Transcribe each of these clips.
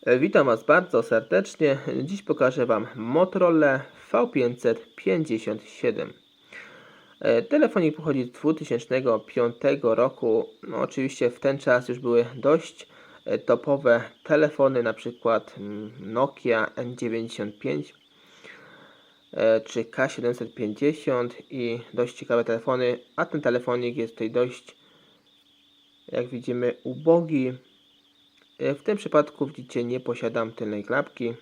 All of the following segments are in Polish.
Witam Was bardzo serdecznie. Dziś pokażę Wam Motorola V557. Telefonik pochodzi z 2005 roku. No, oczywiście w ten czas już były dość topowe telefony, na przykład Nokia N95 czy K750 i dość ciekawe telefony, a ten telefonik jest tutaj dość, jak widzimy, ubogi. W tym przypadku widzicie, nie posiadam tylnej klapki.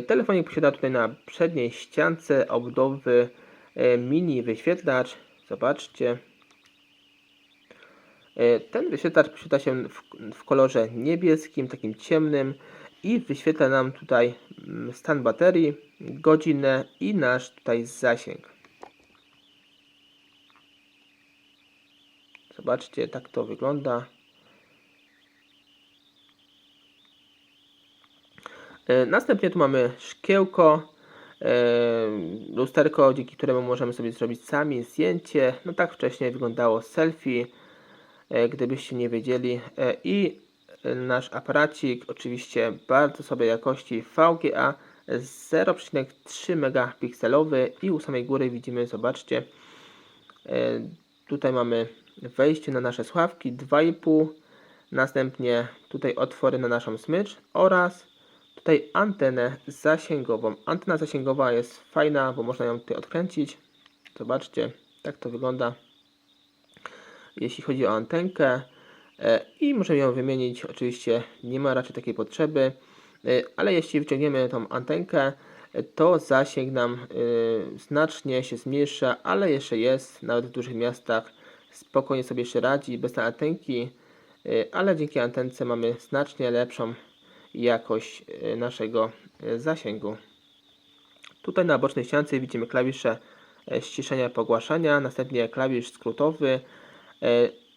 Telefonik posiada tutaj na przedniej ściance obudowy mini wyświetlacz. Zobaczcie. Ten wyświetlacz posiada się w kolorze niebieskim, takim ciemnym i wyświetla nam tutaj stan baterii, godzinę i nasz tutaj zasięg. Zobaczcie, tak to wygląda. Następnie tu mamy szkiełko, lusterko, dzięki któremu możemy sobie zrobić sami zdjęcie. No tak wcześniej wyglądało selfie, gdybyście nie wiedzieli. I nasz aparacik, oczywiście bardzo słabej jakości VGA 0,3 megapikselowy i u samej góry widzimy, zobaczcie, tutaj mamy wejście na nasze słuchawki 2,5, następnie tutaj otwory na naszą smycz oraz tutaj antenę zasięgową. Antena zasięgowa jest fajna, bo można ją tutaj odkręcić. Zobaczcie, tak to wygląda, jeśli chodzi o antenkę. I możemy ją wymienić. Oczywiście nie ma raczej takiej potrzeby, ale jeśli wyciągniemy tą antenkę, to zasięg nam znacznie się zmniejsza, ale jeszcze jest, nawet w dużych miastach spokojnie sobie jeszcze radzi bez tej antenki, ale dzięki antence mamy znacznie lepszą jakość naszego zasięgu. Tutaj na bocznej ściance widzimy klawisze ściszenia, pogłaszania, następnie klawisz skrótowy.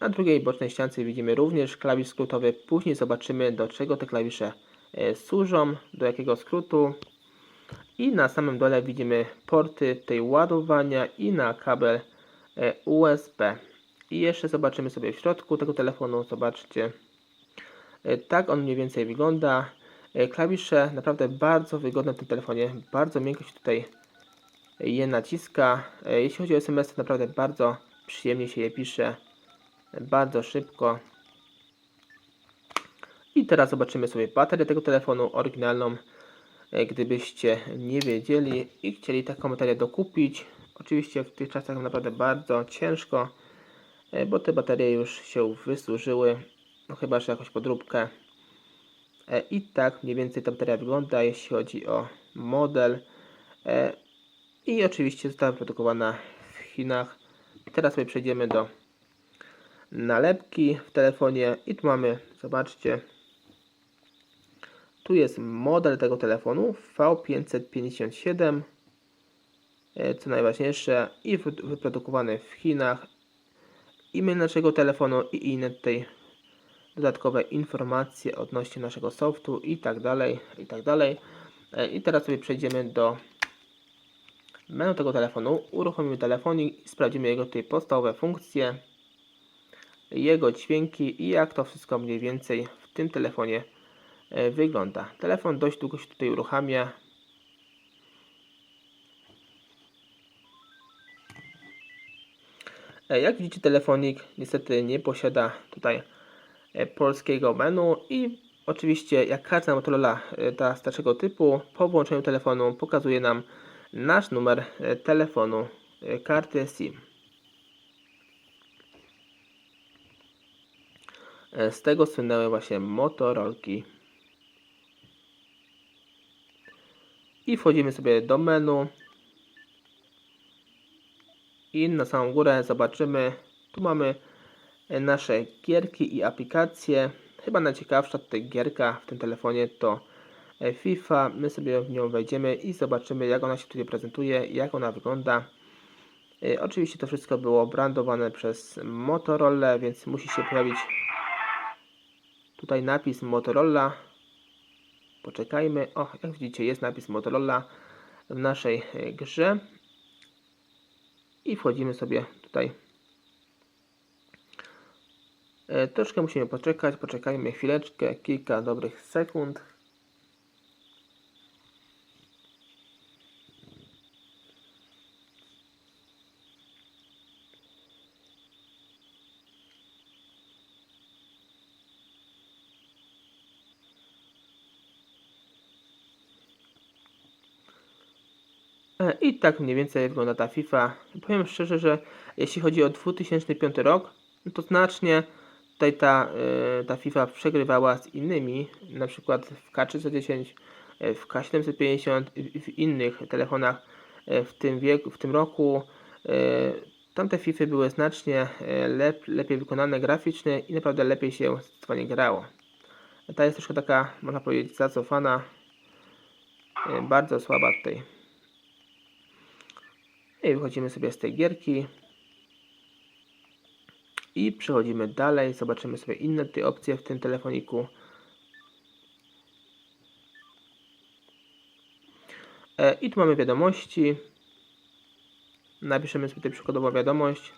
Na drugiej bocznej ściance widzimy również klawisz skrótowy. Później zobaczymy, do czego te klawisze służą, do jakiego skrótu. I na samym dole widzimy porty tej ładowania i na kabel USB. I jeszcze zobaczymy sobie w środku tego telefonu. Zobaczcie, tak on mniej więcej wygląda. Klawisze naprawdę bardzo wygodne w tym telefonie. Bardzo miękko się tutaj je naciska. Jeśli chodzi o SMS, to naprawdę bardzo przyjemnie się je pisze. Bardzo szybko. I teraz zobaczymy sobie baterię tego telefonu oryginalną. Gdybyście nie wiedzieli i chcieli taką baterię dokupić. Oczywiście w tych czasach naprawdę bardzo ciężko, bo te baterie już się wysłużyły. No chyba że jakąś podróbkę. I tak mniej więcej ta bateria wygląda, jeśli chodzi o model. I oczywiście została wyprodukowana w Chinach. Teraz sobie przejdziemy do nalepki w telefonie i tu mamy, zobaczcie, tu jest model tego telefonu V557, co najważniejsze, i wyprodukowany w Chinach. Imię naszego telefonu i inne tutaj dodatkowe informacje odnośnie naszego softu i tak dalej, i tak dalej. I teraz sobie przejdziemy do menu tego telefonu, uruchomimy telefonik i sprawdzimy jego tutaj podstawowe funkcje, jego dźwięki i jak to wszystko mniej więcej w tym telefonie wygląda. Telefon dość długo się tutaj uruchamia. Jak widzicie, telefonik niestety nie posiada tutaj polskiego menu i oczywiście, jak każda Motorola ta starszego typu, po włączeniu telefonu pokazuje nam nasz numer telefonu, karty SIM. Z tego słynęły właśnie Motorolki. I wchodzimy sobie do menu. I na samą górę zobaczymy, tu mamy nasze gierki i aplikacje. Chyba najciekawsza tutaj gierka w tym telefonie to FIFA. My sobie w nią wejdziemy i zobaczymy, jak ona się tutaj prezentuje, jak ona wygląda. Oczywiście to wszystko było brandowane przez Motorola, więc musi się pojawić tutaj napis Motorola. Poczekajmy. O, jak widzicie, jest napis Motorola w naszej grze. I wchodzimy sobie tutaj Troszkę musimy poczekać, poczekajmy chwileczkę, kilka dobrych sekund. I tak mniej więcej wygląda ta FIFA. Powiem szczerze, że jeśli chodzi o 2005 rok, no to znacznie tutaj ta FIFA przegrywała z innymi, na przykład w K310, w K750, w innych telefonach w tym roku. Tamte FIFA były znacznie lepiej wykonane graficznie i naprawdę lepiej się zdecydowanie grało. Ta jest troszkę taka, można powiedzieć, zacofana, bardzo słaba tutaj. I wychodzimy sobie z tej gierki i przechodzimy dalej, zobaczymy sobie inne tutaj opcje w tym telefoniku. I tu mamy wiadomości. Napiszemy sobie tutaj przykładowo wiadomość.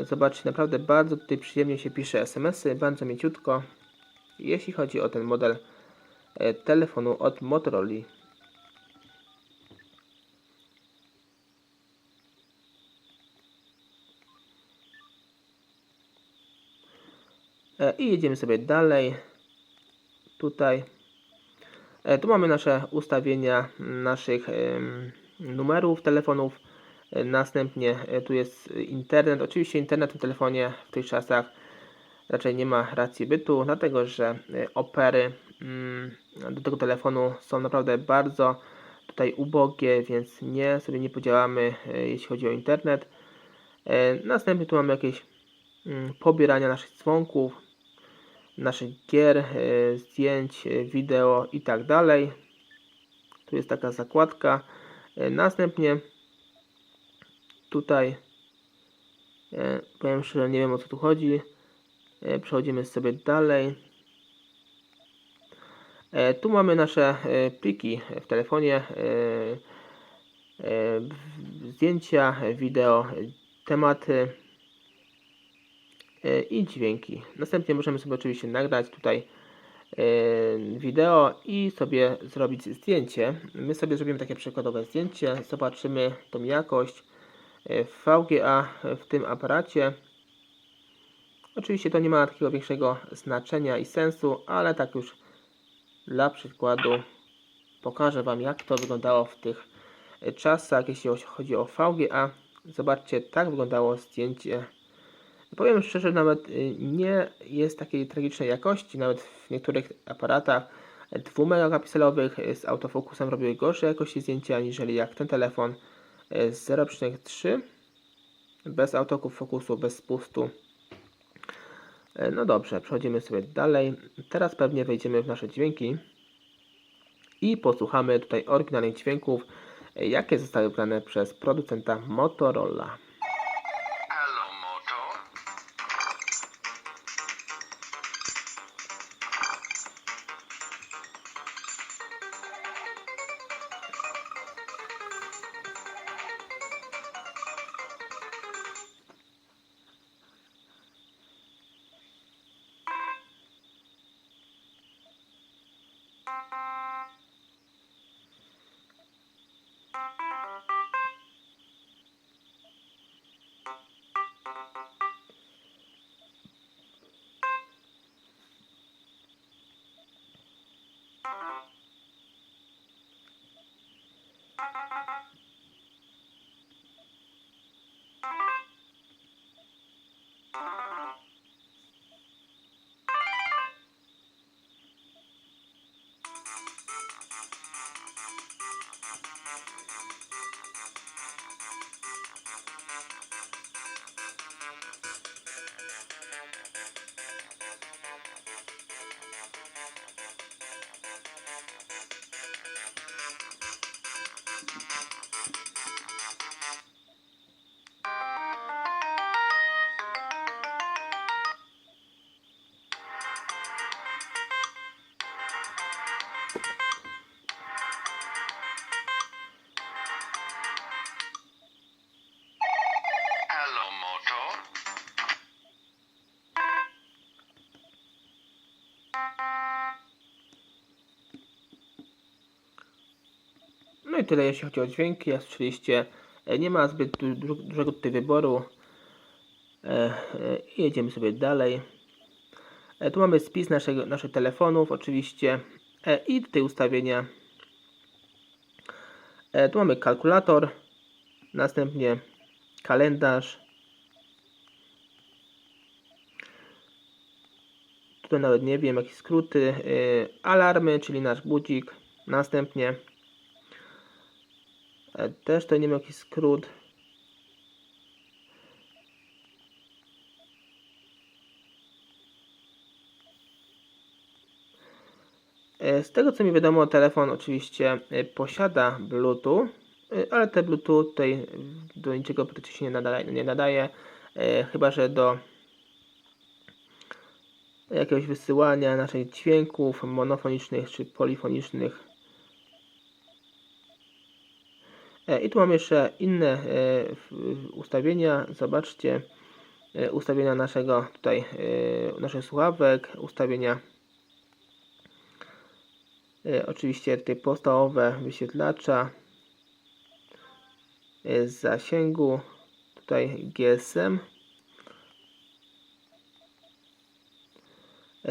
Zobaczcie, naprawdę bardzo tutaj przyjemnie się pisze SMS-y, bardzo mięciutko, jeśli chodzi o ten model telefonu od Motorola. I jedziemy sobie dalej. Tutaj. Tu mamy nasze ustawienia naszych numerów telefonów. Następnie tu jest internet. Oczywiście internet w tym telefonie w tych czasach raczej nie ma racji bytu, dlatego że opery do tego telefonu są naprawdę bardzo tutaj ubogie, więc sobie nie podziałamy, jeśli chodzi o internet. Następnie tu mamy jakieś pobierania naszych dzwonków, naszych gier, zdjęć, wideo i tak dalej. Tu jest taka zakładka. Następnie tutaj powiem szczerze, nie wiem o co tu chodzi. Przechodzimy sobie dalej. Tu mamy nasze pliki w telefonie, zdjęcia, wideo, tematy i dźwięki. Następnie możemy sobie oczywiście nagrać tutaj wideo i sobie zrobić zdjęcie. My sobie zrobimy takie przykładowe zdjęcie, zobaczymy tą jakość VGA w tym aparacie. Oczywiście to nie ma takiego większego znaczenia i sensu, ale tak już dla przykładu pokażę Wam, jak to wyglądało w tych czasach, jeśli chodzi o VGA. Zobaczcie, tak wyglądało zdjęcie. Powiem szczerze, nawet nie jest takiej tragicznej jakości, nawet w niektórych aparatach 2-megapikselowych z autofokusem robiły gorsze jakości zdjęcia, aniżeli jak ten telefon z 0,3 bez autofokusu, bez spustu. No dobrze, przechodzimy sobie dalej. Teraz pewnie wejdziemy w nasze dźwięki i posłuchamy tutaj oryginalnych dźwięków, jakie zostały wybrane przez producenta Motorola. i tyle jeśli chodzi o dźwięki. Jak słyszeliście, nie ma zbyt dużego tutaj wyboru. I jedziemy sobie dalej. Tu mamy spis naszych telefonów oczywiście i tutaj ustawienia. Tu mamy kalkulator, następnie kalendarz. Tutaj nawet nie wiem jakie skróty. Alarmy, czyli nasz budzik. Następnie też to nie wiem jaki skrót. Z tego co mi wiadomo, telefon oczywiście posiada Bluetooth, ale te Bluetooth tutaj do niczego praktycznie nie nadaje, chyba że do jakiegoś wysyłania naszych dźwięków monofonicznych czy polifonicznych. I tu mam jeszcze inne ustawienia. Zobaczcie, ustawienia naszych słuchawek, ustawienia oczywiście tutaj podstawowe wyświetlacza, zasięgu, tutaj GSM,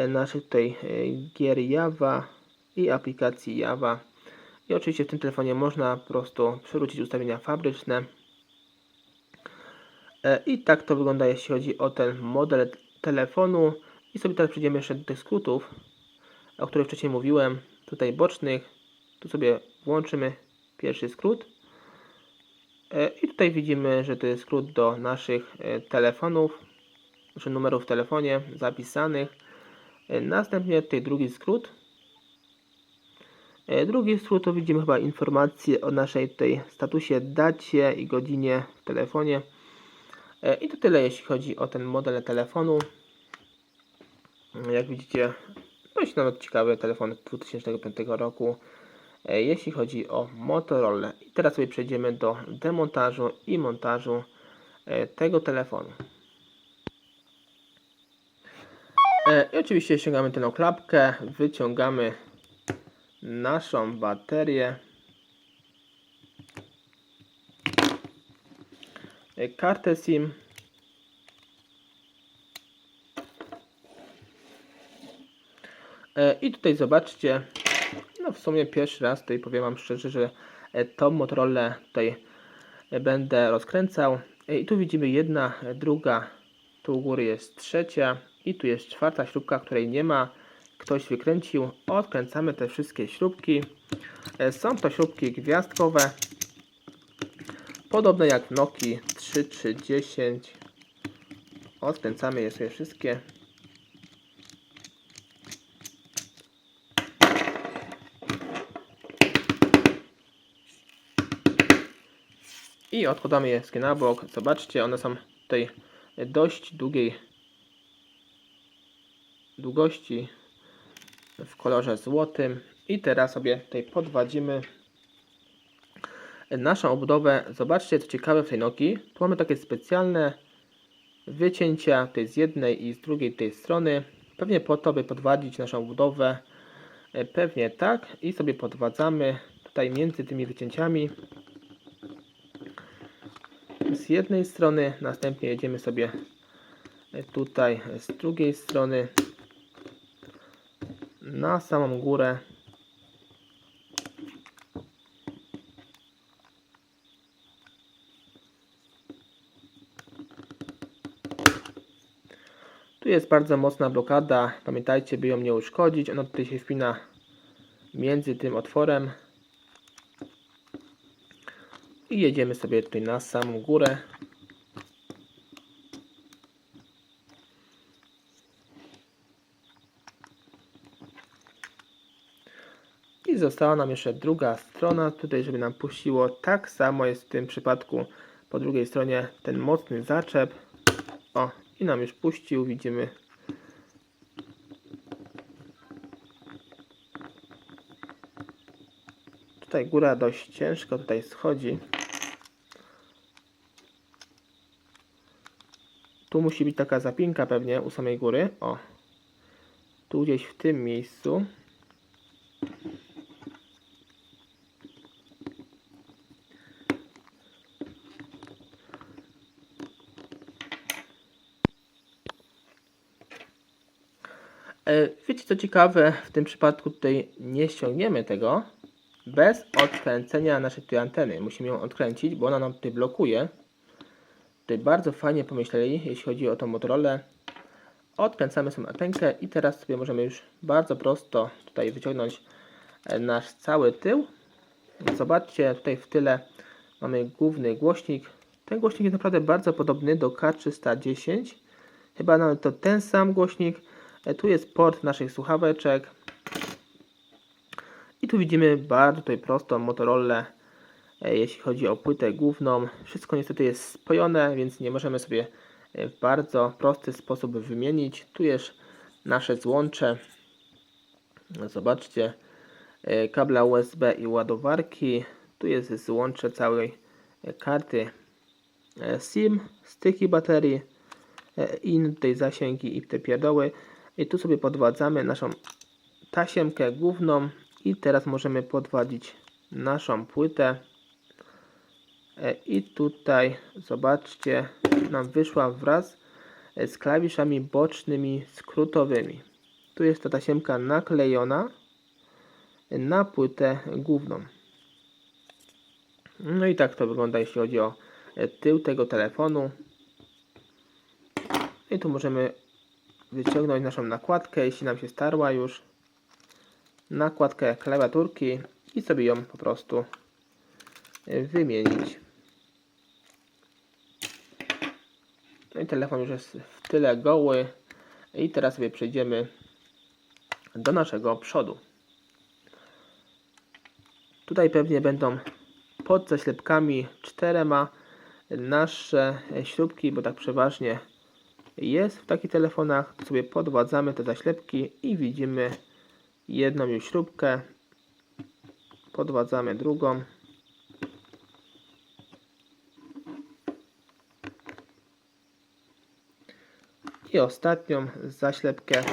naszych tutaj gier Java i aplikacji Java. I oczywiście w tym telefonie można po prostu przywrócić ustawienia fabryczne. I tak to wygląda jeśli chodzi o ten model telefonu. I sobie teraz przejdziemy jeszcze do tych skrótów, o których wcześniej mówiłem. Tutaj bocznych. Tu sobie włączymy pierwszy skrót. I tutaj widzimy, że to jest skrót do naszych telefonów, czy numerów w telefonie zapisanych. Następnie tutaj drugi skrót. Drugi skrót to widzimy chyba informacje o naszej tutaj statusie, dacie i godzinie w telefonie. I to tyle jeśli chodzi o ten model telefonu. Jak widzicie, dość nawet ciekawy telefon 2005 roku. Jeśli chodzi o Motorola. I teraz sobie przejdziemy do demontażu i montażu tego telefonu. I oczywiście ściągamy tę klapkę, wyciągamy naszą baterię, kartę SIM, i tutaj zobaczcie, no w sumie pierwszy raz tutaj powiem wam szczerze, że tą Motorola tutaj będę rozkręcał. I tu widzimy jedna, druga, tu u góry jest trzecia i tu jest czwarta śrubka, której nie ma. Ktoś wykręcił. Odkręcamy te wszystkie śrubki. Są to śrubki gwiazdkowe, podobne jak w Nokii 3310. Odkręcamy je sobie wszystkie. I odkładamy je wszystkie na bok. Zobaczcie, one są tutaj dość długiej długości, w kolorze złotym. I teraz sobie tutaj podwadzimy naszą obudowę. Zobaczcie co ciekawe w tej Nokii. Tu mamy takie specjalne wycięcia tutaj z jednej i z drugiej tej strony. Pewnie po to, by podwadzić naszą obudowę. Pewnie tak. I sobie podwadzamy tutaj między tymi wycięciami z jednej strony. Następnie jedziemy sobie tutaj z drugiej strony na samą górę. Tu jest bardzo mocna blokada. Pamiętajcie, by ją nie uszkodzić. Ona tutaj się wpina między tym otworem. I jedziemy sobie tutaj na samą górę. I została nam jeszcze druga strona, tutaj żeby nam puściło. Tak samo jest w tym przypadku po drugiej stronie ten mocny zaczep. O, i nam już puścił, widzimy. Tutaj góra dość ciężko tutaj schodzi. Tu musi być taka zapinka pewnie u samej góry. O, tu gdzieś w tym miejscu. Wiecie co ciekawe, w tym przypadku tutaj nie ściągniemy tego bez odkręcenia naszej tutaj anteny. Musimy ją odkręcić, bo ona nam tutaj blokuje. Tutaj bardzo fajnie pomyśleli, jeśli chodzi o tą Motorola. Odkręcamy sobie antenkę i teraz sobie możemy już bardzo prosto tutaj wyciągnąć nasz cały tył. Zobaczcie, tutaj w tyle mamy główny głośnik. Ten głośnik jest naprawdę bardzo podobny do K310. Chyba nawet to ten sam głośnik. Tu jest port naszych słuchaweczek. I tu widzimy bardzo tutaj prostą Motorola, jeśli chodzi o płytę główną. Wszystko niestety jest spojone, więc nie możemy sobie w bardzo prosty sposób wymienić. Tu jest nasze złącze. Zobaczcie, kabla USB i ładowarki. Tu jest złącze całej karty SIM, styki baterii, i tutaj zasięgi i te pierdoły. I tu sobie podwadzamy naszą tasiemkę główną i teraz możemy podwadzić naszą płytę. I tutaj zobaczcie, nam wyszła wraz z klawiszami bocznymi skrótowymi. Tu jest ta tasiemka naklejona na płytę główną. No i tak to wygląda, jeśli chodzi o tył tego telefonu. I tu możemy wyciągnąć naszą nakładkę, jeśli nam się starła już. Nakładkę klawiaturki i sobie ją po prostu wymienić. No i telefon już jest w tyle goły. I teraz sobie przejdziemy do naszego przodu. Tutaj pewnie będą pod zaślepkami 4 nasze śrubki, bo tak przeważnie jest w takich telefonach. Sobie podwadzamy te zaślepki i widzimy jedną już śrubkę. Podwadzamy drugą. I ostatnią zaślepkę.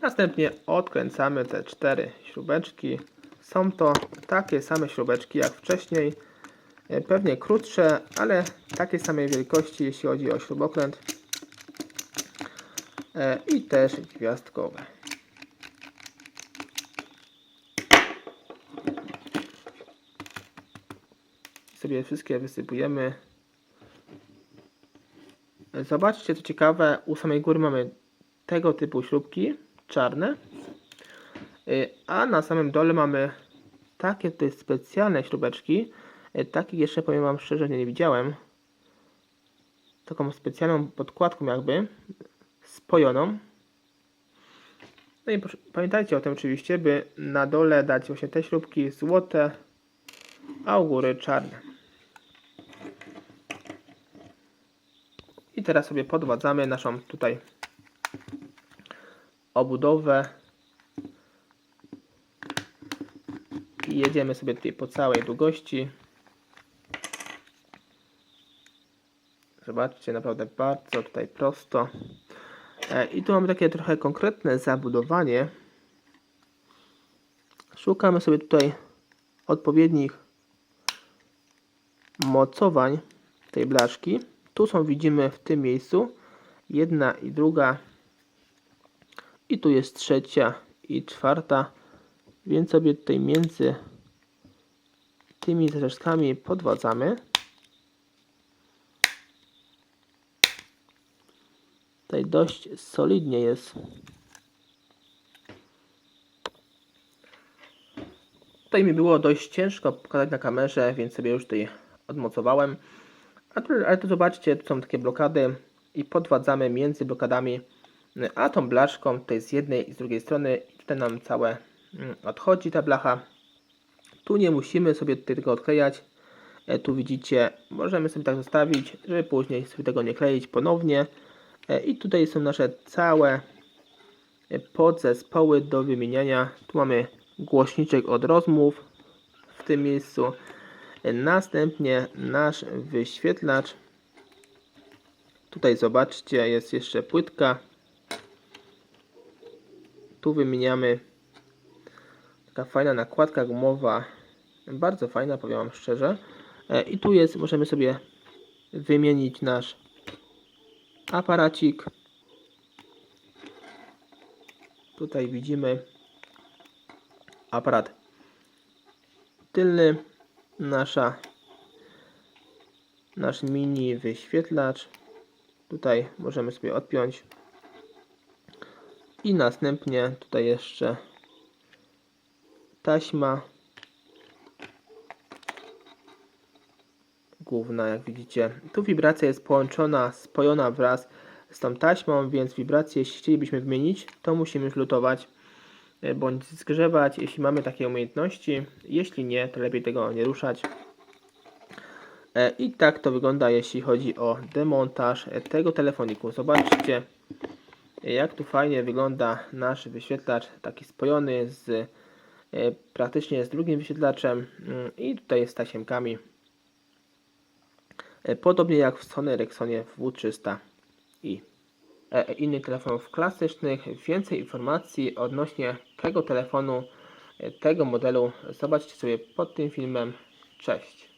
Następnie odkręcamy te 4 śrubeczki. Są to takie same śrubeczki jak wcześniej. Pewnie krótsze, ale takiej samej wielkości, jeśli chodzi o śrubokręt. I też gwiazdkowe. Sobie wszystkie wysypujemy. Zobaczcie co ciekawe, u samej góry mamy tego typu śrubki czarne, a na samym dole mamy takie tutaj specjalne śrubeczki. Takich jeszcze, powiem wam szczerze, nie widziałem. Taką specjalną podkładką jakby spojoną. No i pamiętajcie o tym oczywiście, by na dole dać właśnie te śrubki złote, a u góry czarne. I teraz sobie podwadzamy naszą tutaj obudowę i jedziemy sobie tutaj po całej długości. Zobaczcie, naprawdę bardzo tutaj prosto. I tu mamy takie trochę konkretne zabudowanie. Szukamy sobie tutaj odpowiednich mocowań tej blaszki. Tu są, widzimy w tym miejscu jedna i druga. I tu jest trzecia i czwarta. Więc sobie tutaj między tymi zaczeskami podwadzamy. Tutaj dość solidnie jest. Tutaj mi było dość ciężko pokazać na kamerze, więc sobie już tutaj odmocowałem. Ale tu zobaczcie, tu są takie blokady i podwadzamy między blokadami, a tą blaszką tutaj z jednej i z drugiej strony. I tutaj nam całe odchodzi ta blacha. Tu nie musimy sobie tutaj tego odklejać. Tu widzicie, możemy sobie tak zostawić, żeby później sobie tego nie kleić ponownie. I tutaj są nasze całe podzespoły do wymieniania. Tu mamy głośniczek od rozmów w tym miejscu. Następnie nasz wyświetlacz. Tutaj zobaczcie, jest jeszcze płytka. Tu wymieniamy. Taka fajna nakładka gumowa. Bardzo fajna, powiem wam szczerze. I tu jest, możemy sobie wymienić nasz aparacik. Tutaj widzimy aparat tylny, nasz mini wyświetlacz. Tutaj możemy sobie odpiąć. I następnie tutaj jeszcze taśma główna, jak widzicie. Tu wibracja jest spojona wraz z tą taśmą, więc wibrację, jeśli chcielibyśmy wymienić, to musimy już lutować bądź zgrzewać, jeśli mamy takie umiejętności. Jeśli nie, to lepiej tego nie ruszać. I tak to wygląda, jeśli chodzi o demontaż tego telefoniku. Zobaczcie, jak tu fajnie wygląda nasz wyświetlacz, taki spojony praktycznie z drugim wyświetlaczem i tutaj z tasiemkami. Podobnie jak w Sony Ericssonie W300 i innych telefonów klasycznych. Więcej informacji odnośnie tego telefonu, tego modelu zobaczcie sobie pod tym filmem. Cześć!